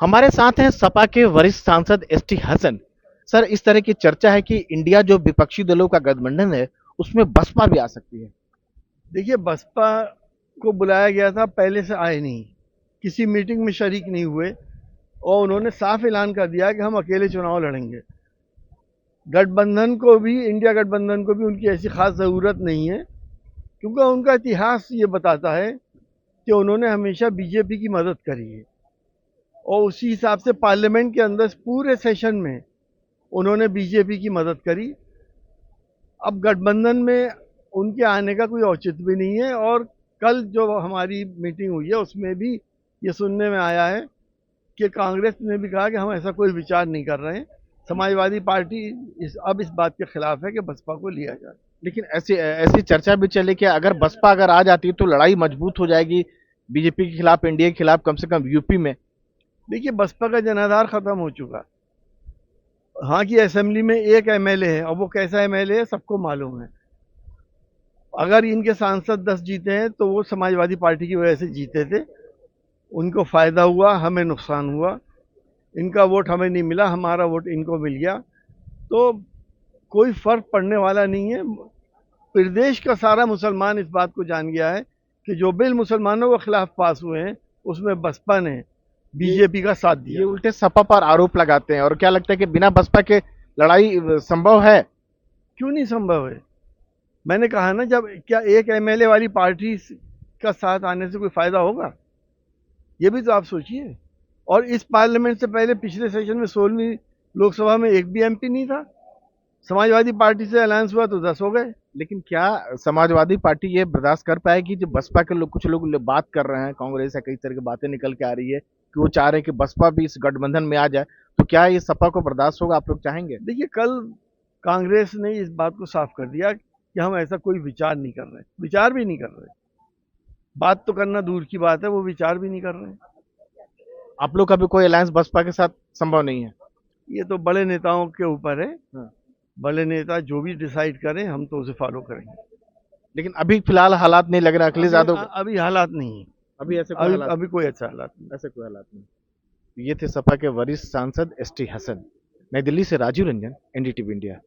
हमारे साथ हैं सपा के वरिष्ठ सांसद एसटी हसन। सर, इस तरह की चर्चा है कि इंडिया जो विपक्षी दलों का गठबंधन है उसमें बसपा भी आ सकती है। देखिए, बसपा को बुलाया गया था, पहले से आए नहीं, किसी मीटिंग में शरीक नहीं हुए और उन्होंने साफ ऐलान कर दिया कि हम अकेले चुनाव लड़ेंगे। गठबंधन को भी, इंडिया गठबंधन को भी उनकी ऐसी खास ज़रूरत नहीं है, क्योंकि उनका इतिहास ये बताता है कि उन्होंने हमेशा बीजेपी की मदद करी है और उसी हिसाब से पार्लियामेंट के अंदर पूरे सेशन में उन्होंने बीजेपी की मदद करी। अब गठबंधन में उनके आने का कोई औचित्य भी नहीं है और कल जो हमारी मीटिंग हुई है उसमें भी ये सुनने में आया है कि कांग्रेस ने भी कहा कि हम ऐसा कोई विचार नहीं कर रहे हैं। समाजवादी पार्टी अब इस बात के खिलाफ है कि बसपा को लिया जाए। लेकिन ऐसी ऐसी चर्चा भी चले कि अगर बसपा अगर आ जाती है तो लड़ाई मजबूत हो जाएगी बीजेपी के खिलाफ, इंडिया के खिलाफ, कम से कम यूपी में। देखिए, बसपा का जनाधार खत्म हो चुका। हाँ की असेंबली में एक एमएलए है और वो कैसा एमएलए है सबको मालूम है। अगर इनके सांसद 10 जीते हैं तो वो समाजवादी पार्टी की वजह से जीते थे, उनको फायदा हुआ, हमें नुकसान हुआ। इनका वोट हमें नहीं मिला, हमारा वोट इनको मिल गया, तो कोई फर्क पड़ने वाला नहीं है। प्रदेश का सारा मुसलमान इस बात को जान गया है कि जो बिल मुसलमानों के खिलाफ पास हुए हैं उसमें बसपा ने ये बीजेपी का साथ ये दिया। उल्टे सपा पर आरोप लगाते हैं, और क्या लगता है कि बिना बसपा के लड़ाई संभव है? क्यों नहीं संभव है? मैंने कहा ना, जब क्या एक एमएलए वाली पार्टी का साथ आने से कोई फायदा होगा? ये भी तो आप सोचिए। और इस पार्लियामेंट से पहले पिछले सेशन में 16वीं लोकसभा में एक भी एमपी नहीं था। समाजवादी पार्टी से अलायंस हुआ तो 10 हो गए। लेकिन क्या समाजवादी पार्टी ये बर्दाश्त कर पाएगी? जो बसपा के लोग, कुछ लोग बात कर रहे हैं, कांग्रेस या कई तरह की बातें निकल के आ रही है कि वो चाह रहे हैं कि बसपा भी इस गठबंधन में आ जाए, तो क्या ये सपा को बर्दाश्त होगा? आप लोग चाहेंगे? देखिए, कल कांग्रेस ने इस बात को साफ कर दिया कि हम ऐसा कोई विचार नहीं कर रहे, विचार भी नहीं कर रहे। बात तो करना दूर की बात है, वो विचार भी नहीं कर रहे। आप लोग का भी कोई अलायंस बसपा के साथ संभव नहीं है? ये तो बड़े नेताओं के ऊपर है। हाँ। बड़े नेता जो भी डिसाइड करें हम तो उसे फॉलो करेंगे। लेकिन अभी फिलहाल हालात नहीं लग रहा अखिलेश अभी यादव। अभी हालात नहीं है। अभी ऐसे कोई अभी हालात अभी कोई अच्छा हालात नहीं। ऐसे कोई हालात नहीं। ये थे सपा के वरिष्ठ सांसद एसटी हसन। नई दिल्ली से राजीव रंजन, एनडीटीवी इंडिया।